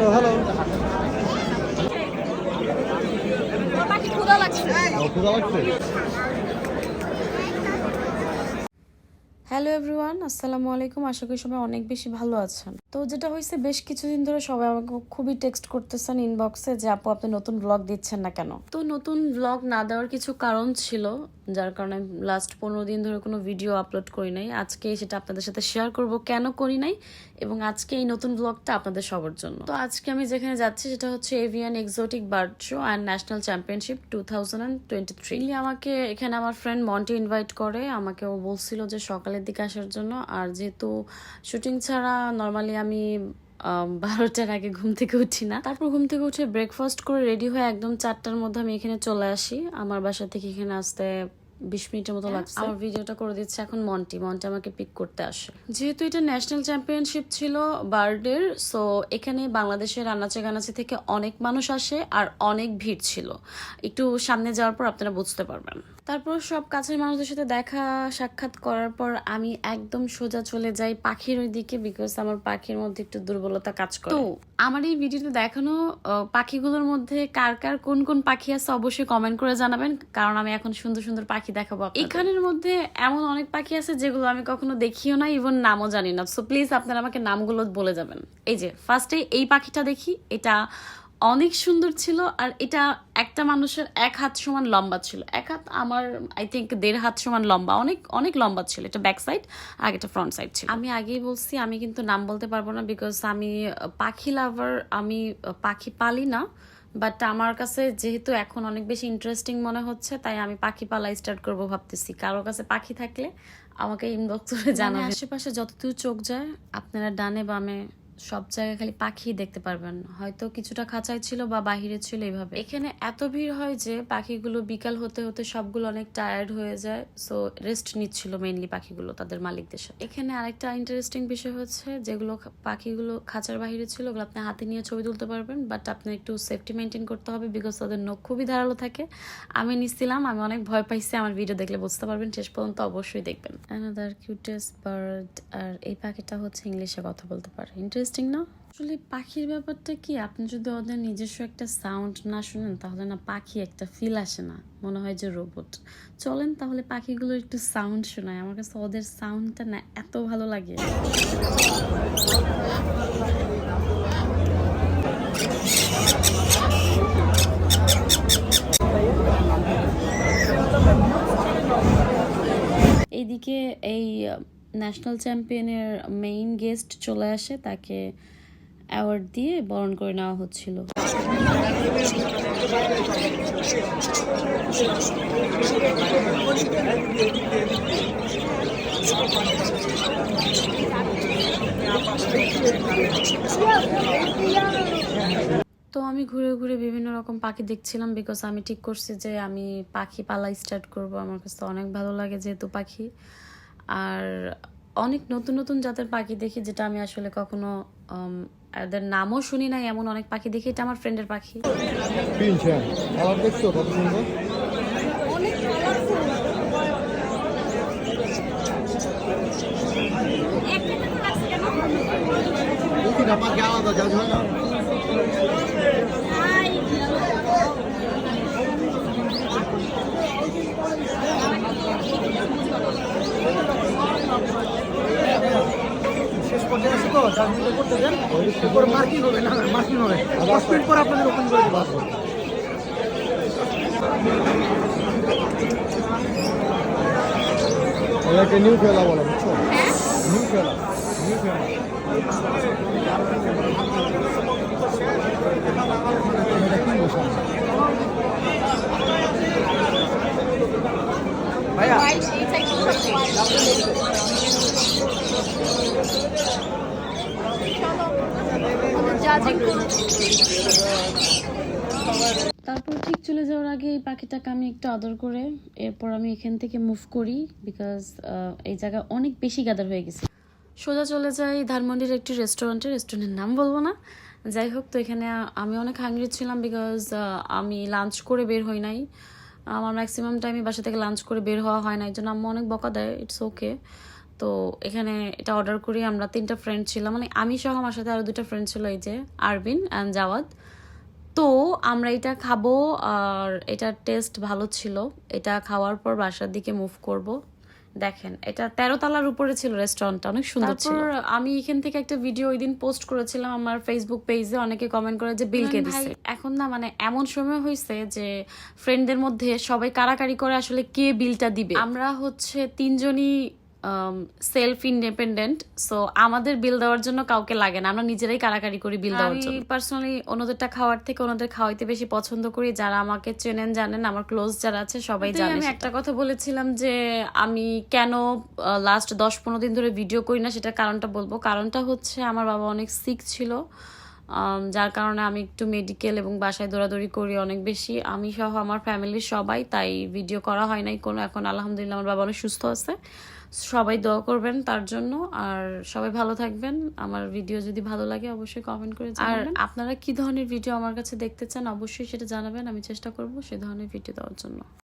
Hello hello ক্ষুধা লাগছে। Hello everyone, আসসালামু আলাইকুম। আশা করি সবাই অনেক বেশি ভালো আছেন। তো যেটা হয়েছে, বেশ কিছুদিন ধরে সবাই আমাকে খুবই টেক্সট করতেছেন ইনবক্সে যে আপু আপনি নতুন ব্লগ দিচ্ছেন না কেন। তো নতুন ব্লগ না দেওয়ার কিছু কারণ ছিল, যার কারণে লাস্ট 15 দিন ধরে কোনো ভিডিও আপলোড করি নাই। আজকে সেটা আপনাদের সাথে শেয়ার করব কেন করি নাই, এবং আজকে এই নতুন ব্লগটা আপনাদের সবার জন্য। তো আজকে আমি যেখানে যাচ্ছি সেটা হচ্ছে avian exotic bird show and national championship 2023। আমাকে এখানে আমার ফ্রেন্ড মন্টি ইনভাইট করে। আমাকে ও বলছিল যে সকালের দিকে আসার জন্য, আর যেহেতু শুটিং ছাড়া নর্মালি আমি 12টার আগে ঘুম থেকে উঠি না। তারপর ঘুম থেকে উঠে ব্রেকফাস্ট করে রেডি হয়ে একদম 4টার মধ্যে আমি এখানে চলে আসি। আমার বাসা থেকে এখানে আসতে 20 মিনিটের মতো লাগছে। আমার ভিডিওটা করে দিচ্ছে এখন মন্টি আমাকে পিক করতে আসে। যেহেতু এটা ন্যাশনাল চ্যাম্পিয়নশিপ ছিল বার্ডের, সো এখানে বাংলাদেশের আনাচে গানাচে থেকে অনেক মানুষ আসে আর অনেক ভিড় ছিল। একটু সামনে যাওয়ার পর আপনারা বুঝতে পারবেন। তারপর সব কাছের মানুষদের সাথে দেখা সাক্ষাৎ করার পর আমি একদম সোজা চলে যাই পাখির ওই দিকে, বিকজ আমার পাখির মধ্যে একটু দুর্বলতা কাজ করে। তো আমার এই ভিডিওতে দেখানো পাখিগুলোর মধ্যে কার কার কোন কোন পাখি আছে অবশ্যই কমেন্ট করে জানাবেন, কারণ আমি এখন সুন্দর সুন্দর পাখি দেখাবো। এখানের মধ্যে এমন অনেক পাখি আছে যেগুলো আমি কখনো দেখিও না, ইভেন নামও জানি না। সো প্লিজ আপনারা আমাকে নামগুলো বলে যাবেন। এই যে ফার্স্টে এই পাখিটা দেখি, এটা অনেক সুন্দর ছিল, আর এটা একটা মানুষের 1 হাত সমান লম্বা ছিল। 1 হাত, আমার আই থিঙ্ক 1.5 হাত সমান লম্বা, অনেক অনেক লম্বা ছিল। এটা ব্যাক সাইড আর এটা ফ্রন্ট সাইড ছিল। আমি আগেই বলছি আমি কিন্তু নাম বলতে পারবো না, বিকজ আমি পাখি লাভার, আমি পাখি পালি না। বাট আমার কাছে যেহেতু এখন অনেক বেশি ইন্টারেস্টিং মনে হচ্ছে, তাই আমি পাখি পালা স্টার্ট করবো ভাবতেছি। কারোর কাছে পাখি থাকলে আমাকে ইনবক্স করে জানাবেন। আশেপাশে যতদূর চোখ যায় আপনারা ডানে বামে সব জায়গায় খালি পাখি দেখতে পারবেন। হয়তো কিছুটা খাঁচায় ছিল বা বাহিরে ছিল, এইভাবে। এখানে এত ভিড় হয় যে পাখিগুলো বিকাল হতে হতে সবগুলো অনেক টায়ার্ড হয়ে যায়, সো রেস্ট নিচ্ছিল মেইনলি পাখিগুলো তাদের মালিকদের সাথে। এখানে আরেকটা ইন্টারেস্টিং বিষয় হচ্ছে, যেগুলো পাখিগুলো খাঁচার বাহিরে ছিল ওগুলো আপনি হাতে নিয়ে ছবি তুলতে পারবেন, বাট আপনার একটু সেফটি মেনটেন করতে হবে, বিকজ তাদের নখ খুবই ধারালো থাকে। আমি নিচ্ছিলাম, আমি অনেক ভয় পাইছি। আমার ভিডিও দেখলে বুঝতে পারবেন, শেষ পর্যন্ত অবশ্যই দেখবেন। অ্যানাদার কিউটেস্ট বার্ড, আর এই পাখিটা হচ্ছে ইংলিশে কথা বলতে পারে। ইন্টারেস্টিং না? আসলে পাখির ব্যাপারটা কি, আপনি যদি ওদের নিজস্ব একটা সাউন্ড না শুনেন তাহলে না পাখি একটা ফিল আসে না, মনে হয় যে রোবট। চলেন তাহলে পাখিগুলো একটু সাউন্ড শোনায়। আমার কাছে ওদের সাউন্ডটা না এত ভালো লাগে। এইদিকে এই ন্যাশনাল চ্যাম্পিয়নের মেইন গেস্ট চলে আসে, তাকে অ্যাওয়ার্ড দিয়ে বরণ করে নেওয়া হচ্ছিল। তো আমি ঘুরে ঘুরে বিভিন্ন রকম পাখি দেখছিলাম, বিকজ আমি ঠিক করছি যে আমি পাখি পালা স্টার্ট করব। আমার কাছে অনেক ভালো লাগে যেহেতু পাখি, আর অনেক নতুন নতুন জাতের পাখি দেখি যেটা আমি আসলে কখনো এদের নামও শুনি নাই, এমন অনেক পাখি দেখি। এটা আমার ফ্রেন্ডের পাখি। শেষ পর্যায়ে আছে তো, করতে দেন, মার্কিং হবে না, মার্কিং হবে 10 মিনিট পর আপনাদের ওপেন করে দেবো। এটাকে নিউ খেলা বলা, বুঝছো? নিউ খেলা, নিউ খেলা। ভাইয়া তারপর ঠিক চলে যাওয়ার আগে এই পাখিটাকে আমি একটু আদর করে এরপর আমি এখান থেকে মুভ করি, বিকজ এই জায়গা অনেক বেশি গ্যাদার হয়ে গেছে। সোজা চলে যাই ধানমন্ডির একটি রেস্টুরেন্টের নাম বলবো না। যাই হোক, তো এখানে আমি অনেক হাংরি ছিলাম, বিকজ আমি লাঞ্চ করে বের হই নাই। আমার ম্যাক্সিমাম টাইমই বাসা থেকে লাঞ্চ করে বের হওয়া হয় না, এই জন্য আম্মু অনেক বকা দেয়। It's okay. তো এখানে এটা অর্ডার করি। আমরা 3টা ফ্রেন্ড ছিলাম, মানে আমি সহ আমার সাথে আরো 2টা ফ্রেন্ড ছিল, এই যে আরবিন অ্যান্ড জাওয়াদ। তো আমরা এটা খাবো আর এটার টেস্ট ভালো ছিল। এটা খাওয়ার পর বাসার দিকে মুভ করব। দেখেন এটা 13 তলার উপরে ছিল রেস্টুরেন্টটা, অনেক সুন্দর ছিল। আমি এখান থেকে একটা ভিডিও ওই দিন পোস্ট করেছিলাম আমার ফেসবুক পেজে, অনেকে কমেন্ট করে যে বিল কে দিছে। এখন না মানে এমন সময় হয়েছে যে ফ্রেন্ডদের মধ্যে সবাই কারাকারি করে আসলে কে বিলটা দিবে। আমরা হচ্ছে 3জনই সেলফ ইন্ডিপেন্ডেন্ট, সো আমাদের বিল দেওয়ার জন্য কাউকে লাগে না, আমরা নিজেরাই কারাকারি করি বিল দেওয়ার জন্য। আমি পার্সোনালি অন্যদেরটা খাওয়ার থেকে ওনাদের খাওয়াইতে বেশি পছন্দ করি। যারা আমাকে চেনেন জানেন, আমার ক্লোজ যারা আছে সবাই জানে। আমি একটা কথা বলেছিলাম যে আমি কেন লাস্ট 10-15 দিন ধরে ভিডিও করি না, সেটার কারণটা বলবো। কারণটা হচ্ছে আমার বাবা অনেক সিক ছিল, যার কারণে আমি একটু মেডিকেল এবং বাসায় দৌড়াদৌড়ি করি অনেক বেশি, আমি সহ আমার ফ্যামিলির সবাই, তাই ভিডিও করা হয় নাই কোনো। এখন আলহামদুলিল্লাহ আমার বাবা অনেক সুস্থ আছে, সবাই দোয়া করবেন তার জন্য। আর সবাই ভালো থাকবেন। আমার ভিডিও যদি ভালো লাগে অবশ্যই কমেন্ট করে জানাবেন। আর আপনারা কি ধরনের ভিডিও আমার কাছে দেখতে চান অবশ্যই সেটা জানাবেন, আমি চেষ্টা করব সে ধরনের ভিডিও দেওয়ার জন্য।